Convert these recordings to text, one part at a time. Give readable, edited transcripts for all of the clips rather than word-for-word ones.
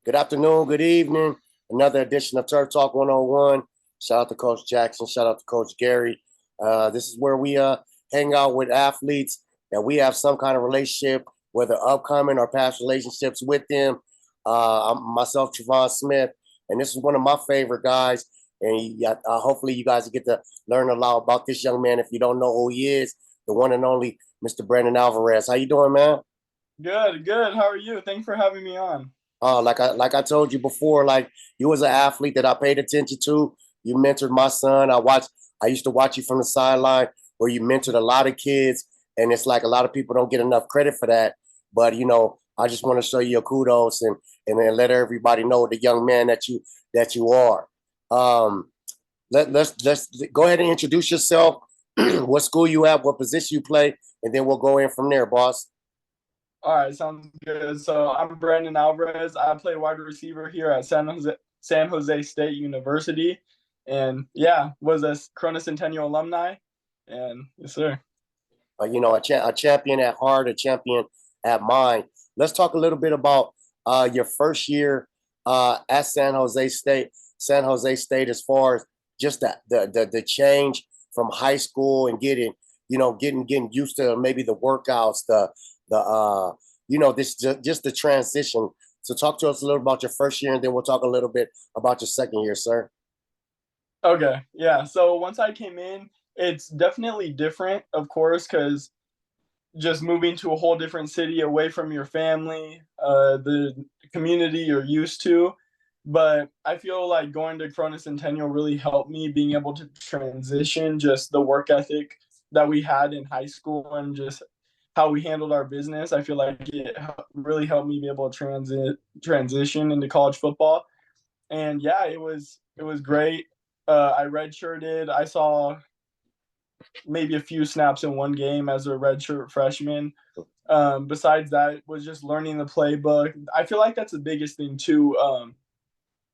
Good afternoon, good evening. Another edition of Turf Talk 101. Shout out to Coach Jackson. Shout out to Coach Gary. This is where we hang out with athletes that we have some kind of relationship, whether upcoming or past relationships with them. I'm myself, Travon Smith, and this is one of my favorite guys. And hopefully you guys get to learn a lot about this young man if you don't know who he is, the one and only Mr. BRADEN Alvarez. How you doing, man? Good, good. How are you? Thanks for having me on. Like I told you before, like you was an athlete that I paid attention to. You mentored my son. I used to watch you from the sideline where you mentored a lot of kids, and it's like a lot of people don't get enough credit for that. But I just want to show you your kudos and then let everybody know the young man that you are. Um, let's go ahead and introduce yourself. What school you at? What position you play? And then we'll go in from there, boss. All right, sounds good. So I'm Brandon Alvarez. I play wide receiver here at San Jose State University, and yeah, was a Corona Centennial alumni, and yes, sir. A champion at heart, a champion at mind. Let's talk a little bit about your first year at San Jose State. San Jose State, as far as just the change from high school and getting used to maybe the workouts, this just the transition. So talk to us a little about your first year, and then we'll talk a little bit about your second year, sir. Okay, yeah. So once I came in, it's definitely different, of course, because just moving to a whole different city away from your family, the community you're used to. But I feel like going to Corona Centennial really helped me being able to transition just the work ethic that we had in high school and just how we handled our business. I feel like it really helped me be able to transition into college football. And yeah, it was great. I redshirted. I saw maybe a few snaps in one game as a redshirt freshman. Besides that, was just learning the playbook. I feel like that's the biggest thing too.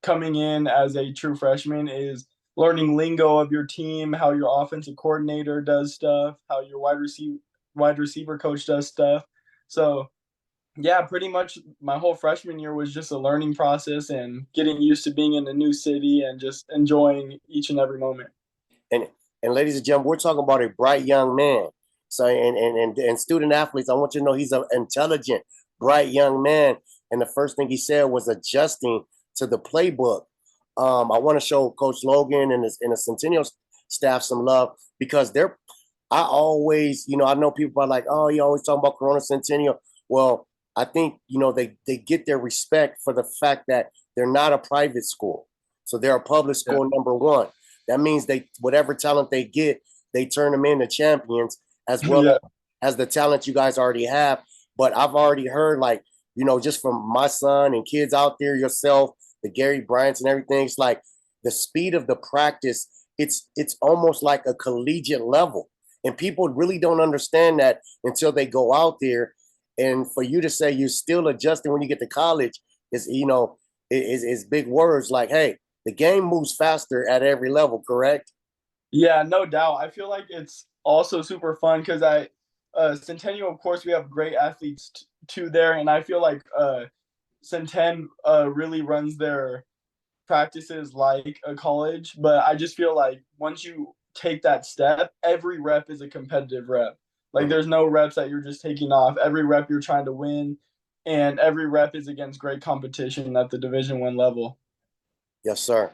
Coming in as a true freshman is learning lingo of your team, how your offensive coordinator does stuff, how your wide receiver coach does stuff. So yeah, pretty much my whole freshman year was just a learning process and getting used to being in a new city and just enjoying each and every moment. And and ladies and gentlemen, we're talking about a bright young man. So and student athletes, I want you to know he's an intelligent, bright young man. And the first thing he said was adjusting to the playbook. I want to show Coach Logan and the Centennial staff some love because they're. I always, I know people are like, oh, you always talking about Corona Centennial. Well, I think they get their respect for the fact that they're not a private school, so they're a public school. Yeah. Number one, that means they whatever talent they get, they turn them into champions as well Yeah. as the talent you guys already have. But I've already heard just from my son and kids out there, yourself, the Gary Bryants and everything. It's like the speed of the practice. It's almost like a collegiate level, and people really don't understand that until they go out there. And for you to say you're still adjusting when you get to college is big words. Like, hey, the game moves faster at every level, correct? Yeah, no doubt. I feel like it's also super fun because Centennial, of course, we have great athletes too there, and I feel like Centen really runs their practices like a college, but I just feel like once you take that step, every rep is a competitive rep. Like there's no reps that you're just taking off. Every rep you're trying to win, and every rep is against great competition at the Division One level. Yes, sir.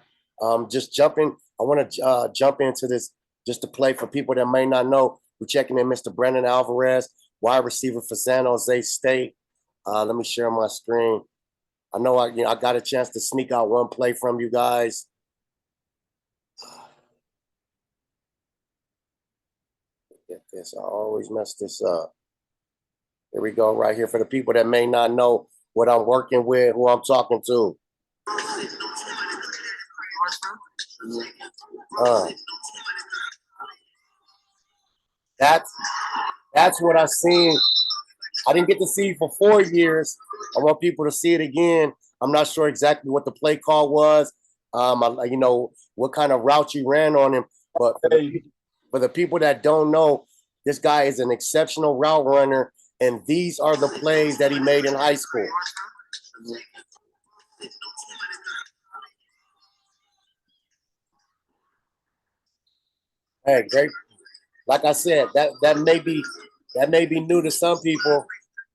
Just jumping. I want to jump into this just to play for people that may not know. We're checking in Mr. BRADEN Alvarez, wide receiver for San Jose State. Let me share my screen. I know I got a chance to sneak out one play from you guys. Get this. I always mess this up. Here we go, right here for the people that may not know what I'm working with, who I'm talking to. Uh, that's what I seen. I didn't get to see it for 4 years. I want people to see it again. I'm not sure exactly what the play call was. What kind of route you ran on him, but for the people that don't know, this guy is an exceptional route runner, and these are the plays that he made in high school. Hey, great. Like I said, that may be new to some people,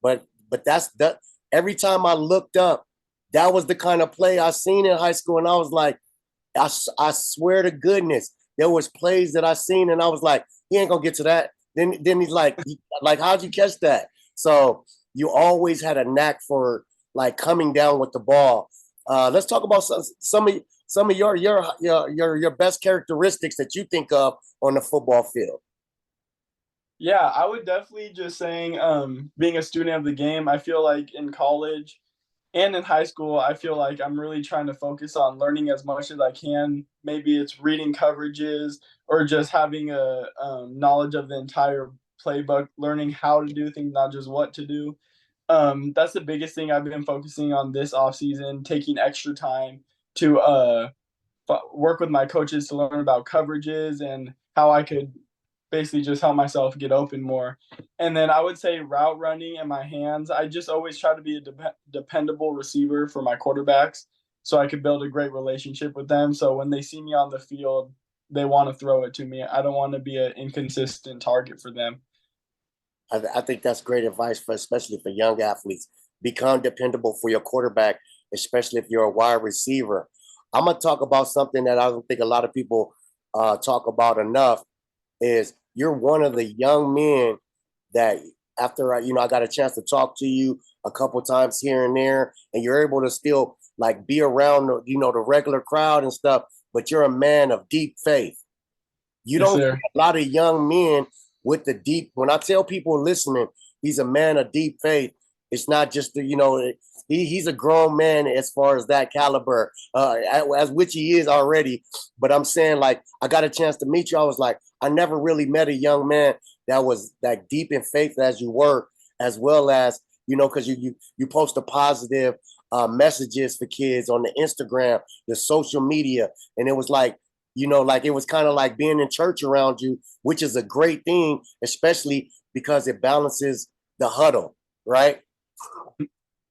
but that's that. Every time I looked up, that was the kind of play I seen in high school, and I was like, I swear to goodness, there was plays that I seen, and I was like, he ain't gonna get to that. Then he's like, how'd you catch that? So you always had a knack for like coming down with the ball. Let's talk about some of your best characteristics that you think of on the football field. Yeah, I would definitely just saying, being a student of the game, I feel like in college and in high school, I feel like I'm really trying to focus on learning as much as I can. Maybe it's reading coverages or just having a knowledge of the entire playbook, learning how to do things, not just what to do. That's the biggest thing I've been focusing on this off season, taking extra time to work with my coaches to learn about coverages and how I could basically just help myself get open more. And then I would say route running and my hands. I just always try to be a dependable receiver for my quarterbacks so I could build a great relationship with them. So when they see me on the field, they want to throw it to me. I don't want to be an inconsistent target for them. I think that's great advice for especially for young athletes. Become dependable for your quarterback, especially if you're a wide receiver. I'm gonna talk about something that I don't think a lot of people talk about enough. Is you're one of the young men that after I got a chance to talk to you a couple times here and there, and you're able to still like be around the regular crowd and stuff, but you're a man of deep faith. You Yes, don't see sir. a lot of young men with the deep. When I tell people listening, he's a man of deep faith. It's not just he's a grown man as far as that caliber, as which he is already. But I'm saying like I got a chance to meet you. I was like I never really met a young man that was that deep in faith as you were, as well as because you post a positive messages for kids on the Instagram, the social media, and it was like like it was kind of like being in church around you, which is a great thing, especially because it balances the huddle, right?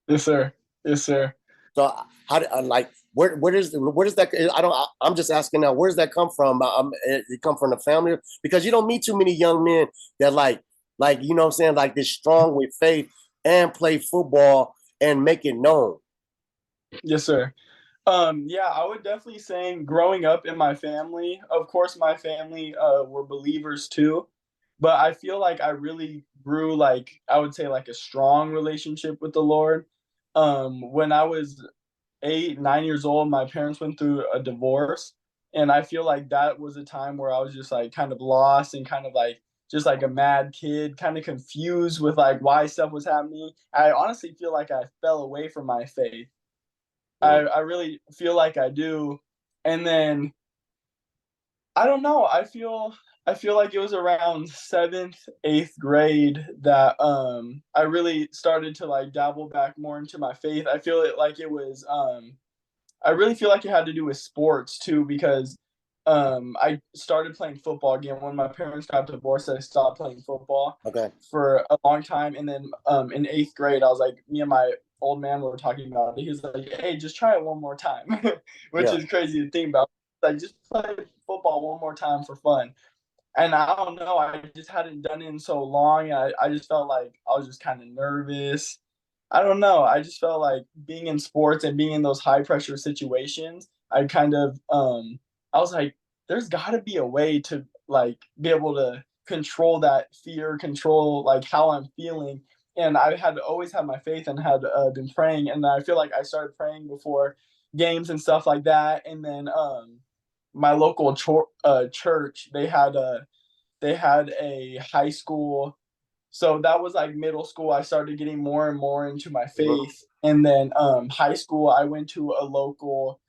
Yes, sir. Yes, sir. So how like where does that I'm just asking now, where does that come from? It come from the family because you don't meet too many young men that like what I'm saying, like this strong with faith and play football and make it known. Yes, sir. Yeah, I would definitely say growing up in my family, of course, my family were believers too, but I feel like I really grew like I would say like a strong relationship with the Lord. When I was 8, 9 years old, my parents went through a divorce, and I feel like that was a time where I was just like kind of lost and kind of like just like a mad kid, kind of confused with like why stuff was happening. I honestly feel like I fell away from my faith. I really feel like I do. And then I don't know. I feel like it was around seventh, eighth grade that I really started to like dabble back more into my faith. I feel it like it was I really feel like it had to do with sports too because I started playing football again when my parents got divorced. I stopped playing football Okay. for a long time, and then in eighth grade, I was like, me and my old man were talking about it. He was like, "Hey, just try it one more time," which Yeah. is crazy to think about. Like, just play football one more time for fun. And I don't know, I just hadn't done it in so long. I just felt like I was just kind of nervous. I don't know. I just felt like being in sports and being in those high pressure situations, I kind of I was like, there's gotta be a way to like be able to control that fear, control like how I'm feeling. And I had always had my faith and had been praying. And I feel like I started praying before games and stuff like that. And then my local church, they had a high school. So that was like middle school. I started getting more and more into my Mhm. faith, and then high school, I went to a local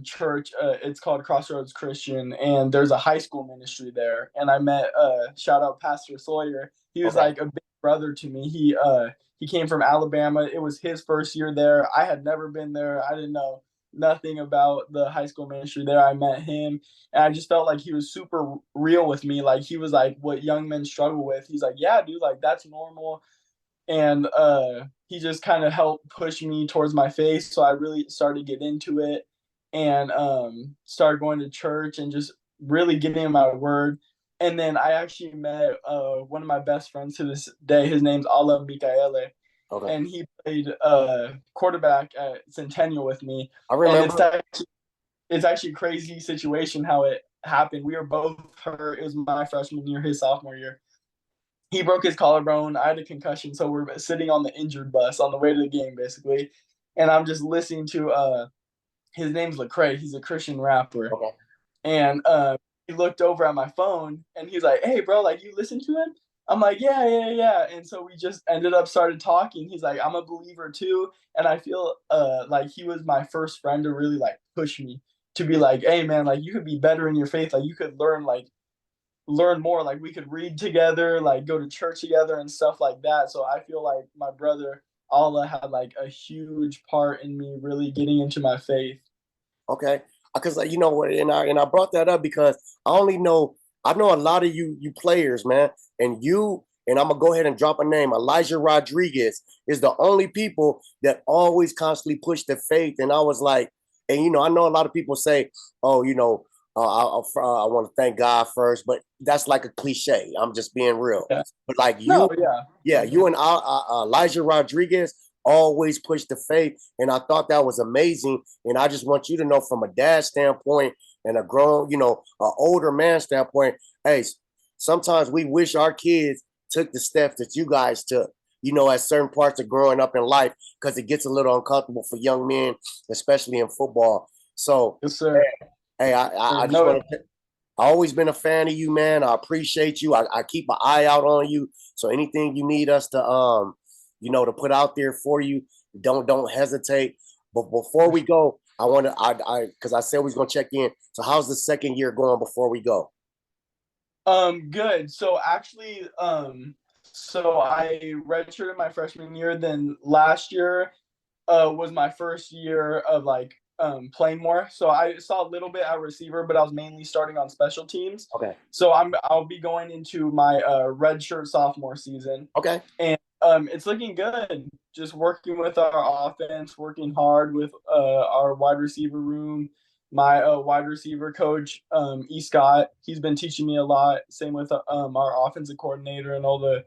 church. It's called Crossroads Christian, and there's a high school ministry there. And I met shout out Pastor Sawyer. He was Okay. like a big brother to me. He came from Alabama. It was his first year there. I had never been there. I didn't know nothing about the high school ministry there. I met him, and I just felt like he was super real with me. Like he was like what young men struggle with. He's like, yeah, dude, like that's normal. And he just kind of helped push me towards my faith, so I really started to get into it and started going to church and just really getting in my word. And then I actually met one of my best friends to this day. His name's Ala Mikaele, Okay. and he played quarterback at Centennial with me. I And remember. it's actually a crazy situation how it happened. We were both hurt. It was my freshman year, his sophomore year. He broke his collarbone. I had a concussion, so we're sitting on the injured bus on the way to the game, basically. And I'm just listening to his name's Lecrae. He's a Christian rapper, Okay. and he looked over at my phone and he's like, "Hey, bro, like you listen to him?" I'm like, "Yeah, yeah, yeah." And so we just ended up started talking. He's like, "I'm a believer too," and I feel like he was my first friend to really like push me to be like, "Hey, man, like you could be better in your faith. Like you could learn more. Like we could read together, like go to church together and stuff like that." So I feel like my brother Allah had like a huge part in me really getting into my faith. Okay. Because you know what, and I brought that up because I know a lot of you players, man, and I'm gonna go ahead and drop a name. Elijah Rodriguez is the only people that always constantly push the faith, and I was like, and I know a lot of people say, oh, I want to thank God first, but that's like a cliche. I'm just being real. Yeah. But like No, you, yeah. yeah, you and Elijah Rodriguez always push the faith, and I thought that was amazing. And I just want you to know, from a dad standpoint and a grown, an older man standpoint, hey, sometimes we wish our kids took the steps that you guys took. At certain parts of growing up in life, because it gets a little uncomfortable for young men, especially in football. So, Yes, sir. hey, I just No, want to. I always been a fan of you, man. I appreciate you. I keep an eye out on you. So anything you need us to to put out there for you, don't hesitate. But before we go, I want to I because I said we was gonna check in. So how's the second year going before we go? good. So actually, so I redshirted my freshman year. Then last year, was my first year of like playing more. So I saw a little bit at receiver, but I was mainly starting on special teams. Okay. So I'll be going into my redshirt sophomore season, Okay. and it's looking good. Just working with our offense, working hard with our wide receiver room. My wide receiver coach, E. Scott, he's been teaching me a lot. Same with our offensive coordinator and all the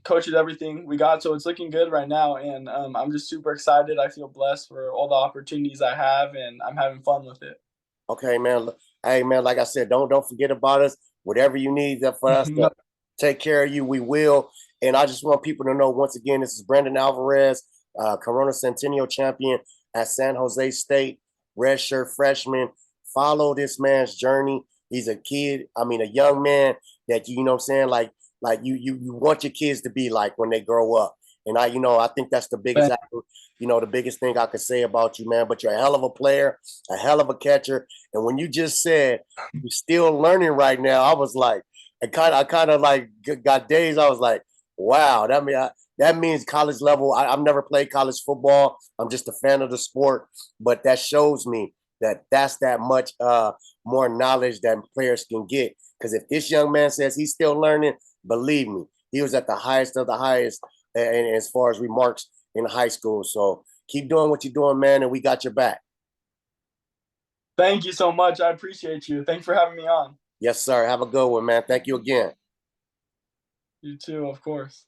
coaches, everything we got. So it's looking good right now, and I'm just super excited. I feel blessed for all the opportunities I have, and I'm having fun with it. Okay, man. Hey, man. Like I said, don't forget about us. Whatever you need for us to No, take care of you, we will. And I just want people to know, once again, this is Brandon Alvarez, Corona Centennial champion at San Jose State, redshirt freshman. Follow this man's journey. He's a kid. I mean, a young man that you know what I'm saying, like you want your kids to be like when they grow up. And I think that's the biggest, the biggest thing I could say about you, man. But you're a hell of a player, a hell of a catcher. And when you just said you're still learning right now, I was like, I kind of like got days. I was like, wow, that means college level. I've never played college football. I'm just a fan of the sport, but that shows me that that's that much more knowledge that players can get. Because if this young man says he's still learning, believe me, he was at the highest of the highest, and as far as remarks in high school. So keep doing what you're doing, man, and we got your back. thank you so much. I appreciate you. Thanks for having me on. Yes, sir. Have a good one, man. Thank you again. You too, of course.